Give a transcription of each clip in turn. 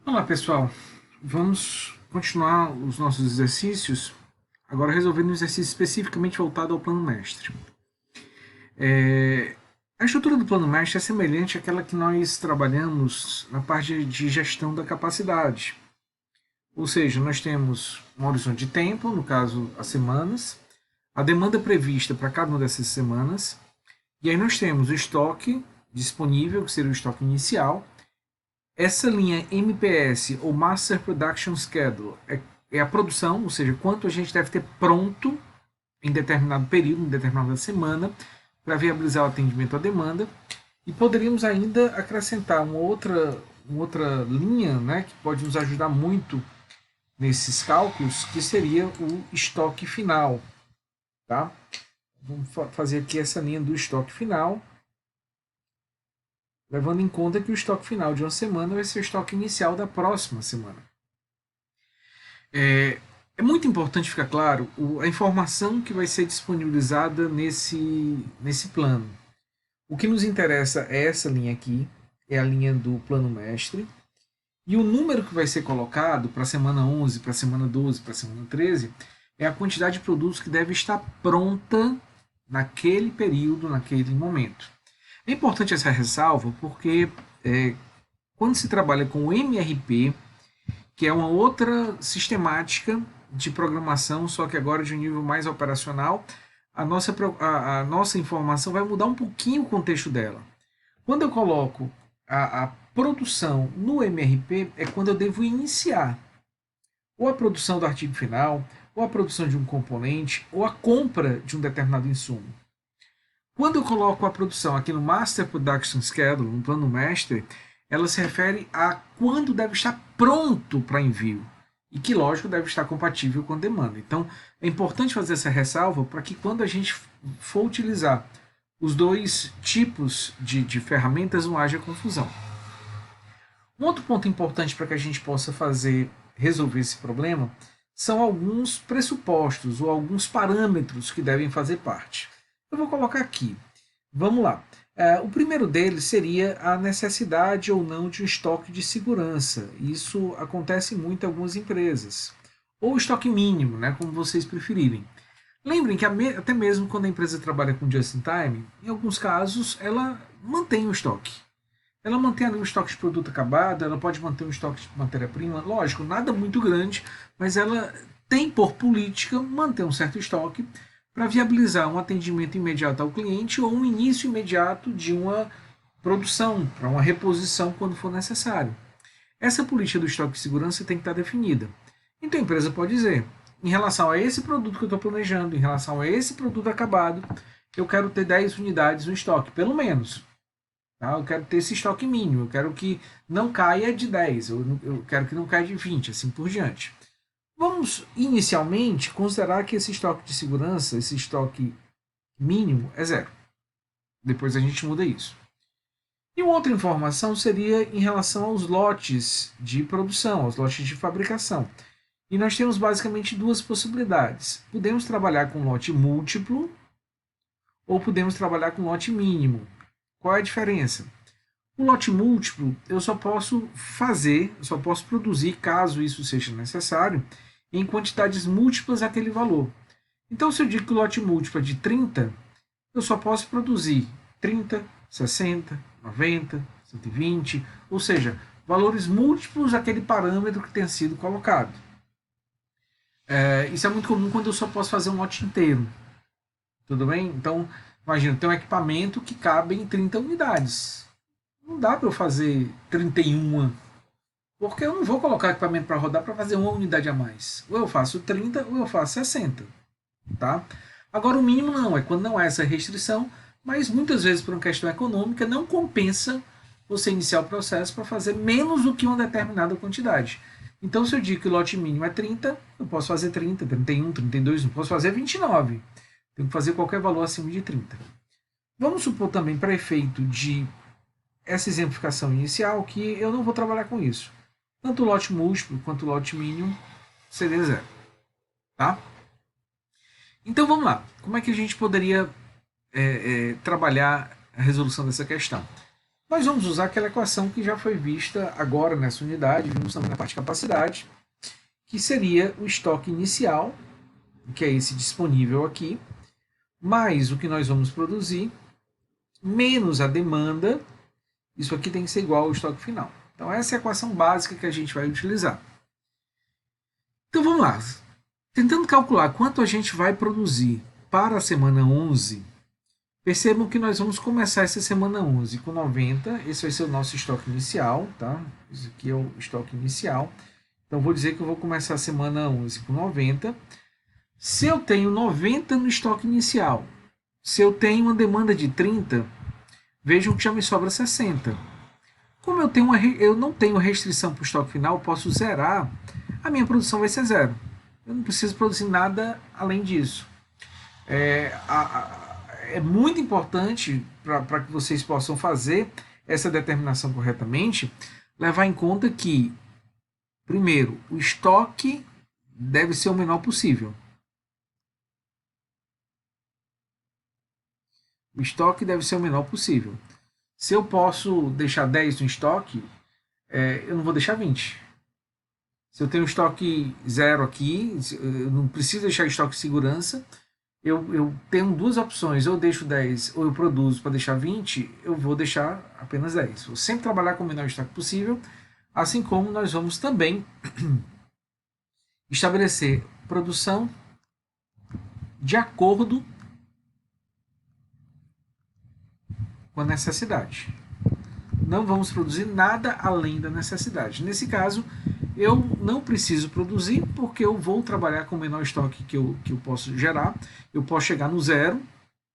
Olá pessoal, vamos continuar os nossos exercícios, agora resolvendo um exercício especificamente voltado ao plano mestre. A estrutura do plano mestre é semelhante àquela que nós trabalhamos na parte de gestão da capacidade. Ou seja, nós temos um horizonte de tempo, no caso as semanas, a demanda prevista para cada uma dessas semanas, e aí nós temos o estoque disponível, que seria o estoque inicial. Essa linha MPS, ou Master Production Schedule, é a produção, ou seja, quanto a gente deve ter pronto em determinado período, em determinada semana, para viabilizar o atendimento à demanda. E poderíamos ainda acrescentar uma outra linha, né, que pode nos ajudar muito nesses cálculos, que seria o estoque final. Tá? Vamos fazer aqui essa linha do estoque final, levando em conta que o estoque final de uma semana vai ser o estoque inicial da próxima semana. É muito importante ficar claro a informação que vai ser disponibilizada nesse plano. O que nos interessa é essa linha aqui, é a linha do plano mestre, e o número que vai ser colocado para a semana 11, para a semana 12, para a semana 13, é a quantidade de produtos que deve estar pronta naquele período, naquele momento. É importante essa ressalva porque quando se trabalha com o MRP, que é uma outra sistemática de programação, só que agora de um nível mais operacional, a nossa informação vai mudar um pouquinho o contexto dela. Quando eu coloco a produção no MRP, é quando eu devo iniciar ou a produção do artigo final, ou a produção de um componente, ou a compra de um determinado insumo. Quando eu coloco a produção aqui no Master Production Schedule, no plano mestre, ela se refere a quando deve estar pronto para envio e que, lógico, deve estar compatível com a demanda. Então, é importante fazer essa ressalva para que quando a gente for utilizar os dois tipos de ferramentas não haja confusão. Um outro ponto importante para que a gente possa resolver esse problema são alguns pressupostos ou alguns parâmetros que devem fazer parte. Eu vou colocar aqui. Vamos lá. O primeiro deles seria a necessidade ou não de um estoque de segurança. Isso acontece muito em algumas empresas. Ou estoque mínimo, né, como vocês preferirem. Lembrem que até mesmo quando a empresa trabalha com just-in-time, em alguns casos ela mantém o estoque. Ela mantém ali um estoque de produto acabado, ela pode manter um estoque de matéria-prima, lógico, nada muito grande, mas ela tem por política manter um certo estoque para viabilizar um atendimento imediato ao cliente ou um início imediato de uma produção, para uma reposição quando for necessário. Essa política do estoque de segurança tem que estar definida. Então a empresa pode dizer, em relação a esse produto que eu estou planejando, em relação a esse produto acabado, eu quero ter 10 unidades no estoque, pelo menos. Tá? Eu quero ter esse estoque mínimo, eu quero que não caia de 10, eu quero que não caia de 20, assim por diante. Vamos inicialmente considerar que esse estoque de segurança, esse estoque mínimo, é zero. Depois a gente muda isso. E uma outra informação seria em relação aos lotes de produção, aos lotes de fabricação. E nós temos basicamente duas possibilidades. Podemos trabalhar com lote múltiplo ou podemos trabalhar com lote mínimo. Qual é a diferença? O lote múltiplo eu só posso produzir, caso isso seja necessário, em quantidades múltiplas daquele valor. Então, se eu digo que o lote múltiplo é de 30, eu só posso produzir 30, 60, 90, 120, ou seja, valores múltiplos daquele parâmetro que tenha sido colocado. Isso é muito comum quando eu só posso fazer um lote inteiro. Tudo bem? Então, imagina, tem um equipamento que cabe em 30 unidades. Não dá para eu fazer 31, porque eu não vou colocar equipamento para rodar para fazer uma unidade a mais. Ou eu faço 30 ou eu faço 60. Tá? Agora, o mínimo não, é quando não há essa restrição, mas muitas vezes, por uma questão econômica, não compensa você iniciar o processo para fazer menos do que uma determinada quantidade. Então, se eu digo que o lote mínimo é 30, eu posso fazer 30, 31, 32, não posso fazer 29. Tenho que fazer qualquer valor acima de 30. Vamos supor também, para efeito de essa exemplificação inicial, que eu não vou trabalhar com isso. Tanto o lote múltiplo quanto o lote mínimo seria zero. Tá? Então vamos lá. Como é que a gente poderia trabalhar a resolução dessa questão? Nós vamos usar aquela equação que já foi vista agora nessa unidade, vimos também na parte de capacidade, que seria o estoque inicial, que é esse disponível aqui, mais o que nós vamos produzir, menos a demanda, isso aqui tem que ser igual ao estoque final. Então essa é a equação básica que a gente vai utilizar. Então vamos lá. Tentando calcular quanto a gente vai produzir para a semana 11, percebam que nós vamos começar essa semana 11 com 90, esse vai ser o nosso estoque inicial, tá? Esse aqui é o estoque inicial. Então vou dizer que eu vou começar a semana 11 com 90. Se eu tenho 90 no estoque inicial, se eu tenho uma demanda de 30, vejam que já me sobra 60. Como eu não tenho restrição para o estoque final, eu posso zerar, a minha produção vai ser zero. Eu não preciso produzir nada além disso. É muito importante para que vocês possam fazer essa determinação corretamente, levar em conta que, primeiro, o estoque deve ser o menor possível. O estoque deve ser o menor possível. Se eu posso deixar 10 no estoque, eu não vou deixar 20. Se eu tenho estoque zero aqui, eu não preciso deixar estoque de segurança, eu tenho duas opções, ou eu deixo 10 ou eu produzo para deixar 20, eu vou deixar apenas 10. Vou sempre trabalhar com o menor estoque possível, assim como nós vamos também estabelecer produção de acordo com a necessidade. Não vamos produzir nada além da necessidade. Nesse caso, eu não preciso produzir porque eu vou trabalhar com o menor estoque que eu posso gerar. Eu posso chegar no zero,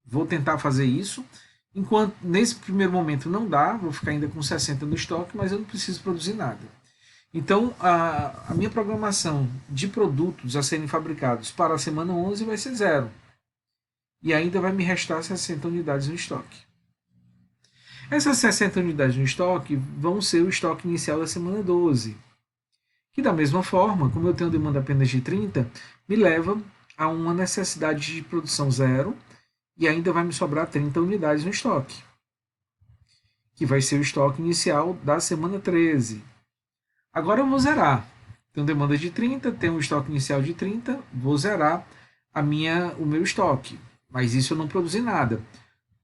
vou tentar fazer isso. Enquanto nesse primeiro momento não dá, vou ficar ainda com 60 no estoque, mas eu não preciso produzir nada. Então, a minha programação de produtos a serem fabricados para a semana 11 vai ser zero. E ainda vai me restar 60 unidades no estoque. Essas 60 unidades no estoque vão ser o estoque inicial da semana 12. Que da mesma forma, como eu tenho demanda apenas de 30, me leva a uma necessidade de produção zero e ainda vai me sobrar 30 unidades no estoque, que vai ser o estoque inicial da semana 13. Agora eu vou zerar. Tenho demanda de 30, tenho um estoque inicial de 30, vou zerar o meu estoque. Mas isso eu não produzi nada.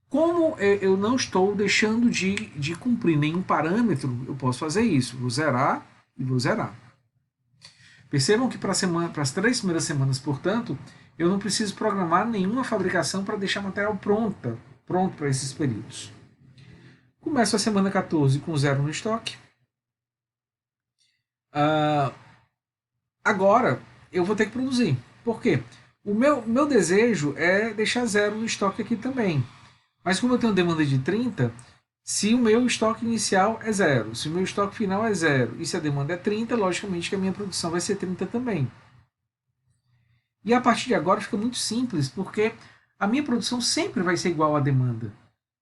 Como eu não estou deixando de cumprir nenhum parâmetro, eu posso fazer isso. Vou zerar e vou zerar. Percebam que para as 3 primeiras semanas, portanto, eu não preciso programar nenhuma fabricação para deixar material pronto para esses períodos. Começo a semana 14 com zero no estoque. Agora eu vou ter que produzir. Por quê? O meu desejo é deixar zero no estoque aqui também. Mas como eu tenho demanda de 30, se o meu estoque inicial é zero, se o meu estoque final é zero e se a demanda é 30, logicamente que a minha produção vai ser 30 também. E a partir de agora fica muito simples, porque a minha produção sempre vai ser igual à demanda.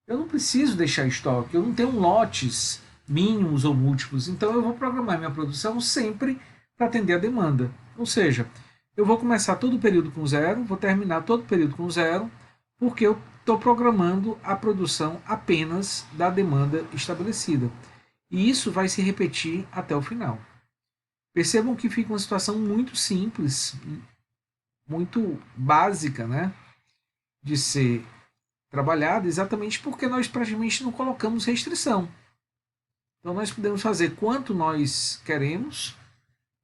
Eu não preciso deixar estoque, eu não tenho lotes mínimos ou múltiplos, então eu vou programar minha produção sempre para atender a demanda. Ou seja, eu vou começar todo o período com zero, vou terminar todo o período com zero, porque eu estou programando a produção apenas da demanda estabelecida. E isso vai se repetir até o final. Percebam que fica uma situação muito simples, muito básica, né, de ser trabalhada, exatamente porque nós praticamente não colocamos restrição. Então nós podemos fazer quanto nós queremos,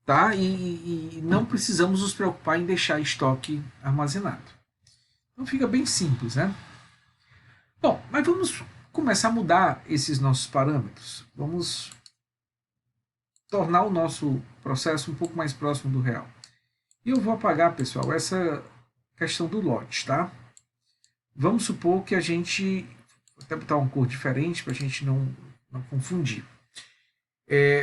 tá? E não precisamos nos preocupar em deixar estoque armazenado. Então fica bem simples, né? Bom, mas vamos começar a mudar esses nossos parâmetros. Vamos tornar o nosso processo um pouco mais próximo do real. E eu vou apagar, pessoal, essa questão do lote, tá? Vamos supor que a gente... Vou até botar uma cor diferente para a gente não confundir.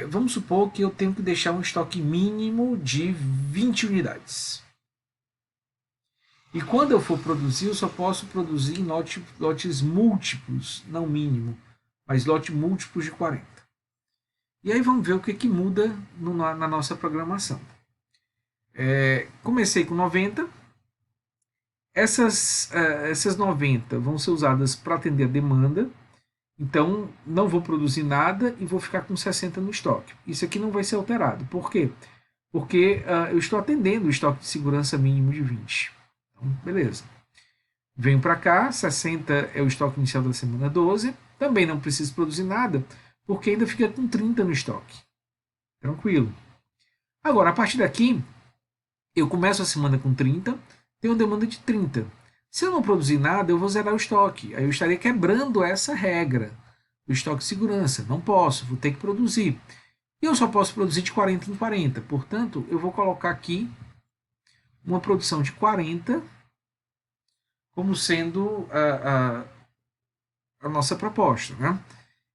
Vamos supor que eu tenho que deixar um estoque mínimo de 20 unidades. E quando eu for produzir, eu só posso produzir em lotes múltiplos, não mínimo, mas lotes múltiplos de 40. E aí vamos ver o que muda na nossa programação. Comecei com 90. Essas 90 vão ser usadas para atender a demanda. Então, não vou produzir nada e vou ficar com 60 no estoque. Isso aqui não vai ser alterado. Por quê? Porque eu estou atendendo o estoque de segurança mínimo de 20. Então, beleza. Venho para cá, 60 é o estoque inicial da semana 12. Também não preciso produzir nada, porque ainda fica com 30 no estoque. Tranquilo. Agora, a partir daqui, eu começo a semana com 30, tenho uma demanda de 30. Se eu não produzir nada, eu vou zerar o estoque. Aí eu estaria quebrando essa regra do estoque de segurança. Não posso, vou ter que produzir. E eu só posso produzir de 40 em 40. Portanto, eu vou colocar aqui uma produção de 40 como sendo a nossa proposta. Né?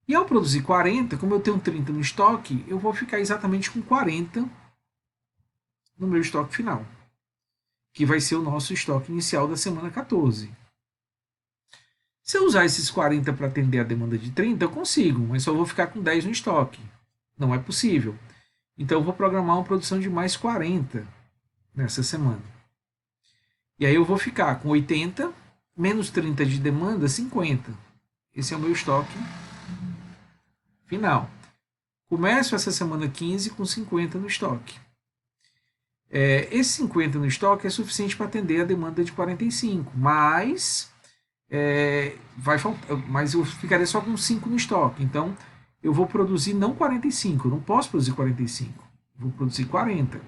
E ao produzir 40, como eu tenho 30 no estoque, eu vou ficar exatamente com 40 no meu estoque final, que vai ser o nosso estoque inicial da semana 14. Se eu usar esses 40 para atender a demanda de 30, eu consigo, mas só vou ficar com 10 no estoque. Não é possível. Então eu vou programar uma produção de mais 40 nessa semana. E aí eu vou ficar com 80, menos 30 de demanda, 50. Esse é o meu estoque final. Começo essa semana 15 com 50 no estoque. Esse 50 no estoque é suficiente para atender a demanda de 45, mas vai faltar, mas eu ficaria só com 5 no estoque. Então eu vou produzir não 45, eu não posso produzir 45, vou produzir 40.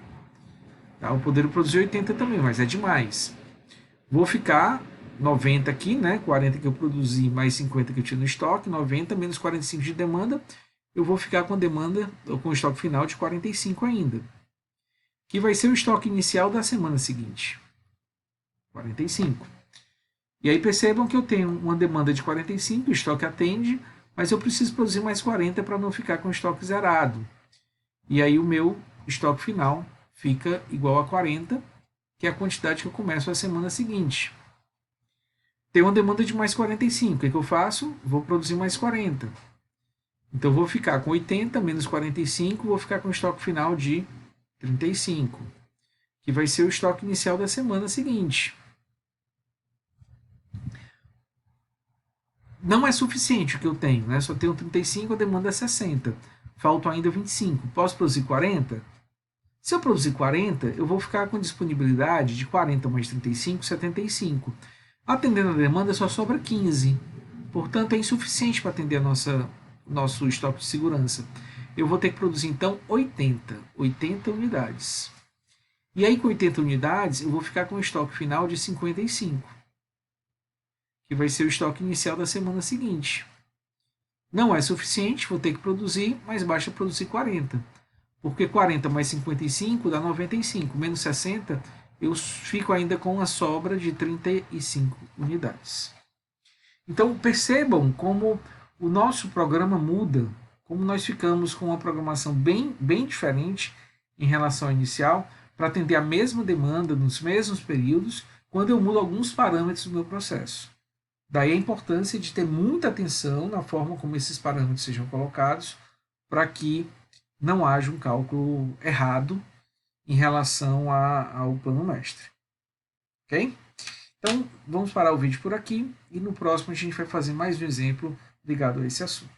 Tá? Eu poderia produzir 80 também, mas é demais. Vou ficar 90 aqui, né? 40 que eu produzi mais 50 que eu tinha no estoque, 90 menos 45 de demanda, eu vou ficar com a demanda, com o estoque final de 45 ainda, que vai ser o estoque inicial da semana seguinte. 45. E aí percebam que eu tenho uma demanda de 45, o estoque atende, mas eu preciso produzir mais 40 para não ficar com o estoque zerado. E aí o meu estoque final fica igual a 40, que é a quantidade que eu começo a semana seguinte. Tem uma demanda de mais 45. O que eu faço? Vou produzir mais 40. Então vou ficar com 80 menos 45, vou ficar com o estoque final de 35, que vai ser o estoque inicial da semana seguinte. Não é suficiente o que eu tenho, né? Só tenho 35, a demanda é 60. Faltam ainda 25. Posso produzir 40? Se eu produzir 40, eu vou ficar com disponibilidade de 40 mais 35, 75. Atendendo a demanda, só sobra 15. Portanto, é insuficiente para atender nosso estoque de segurança. Eu vou ter que produzir, então, 80 unidades. E aí, com 80 unidades, eu vou ficar com um estoque final de 55, que vai ser o estoque inicial da semana seguinte. Não é suficiente, vou ter que produzir, mas basta produzir 40. Porque 40 mais 55 dá 95, menos 60, eu fico ainda com a sobra de 35 unidades. Então percebam como o nosso programa muda, como nós ficamos com uma programação bem diferente em relação ao inicial, para atender a mesma demanda nos mesmos períodos, quando eu mudo alguns parâmetros do meu processo. Daí a importância de ter muita atenção na forma como esses parâmetros sejam colocados, para que não haja um cálculo errado em relação ao plano mestre. Ok? Então, vamos parar o vídeo por aqui e no próximo a gente vai fazer mais um exemplo ligado a esse assunto.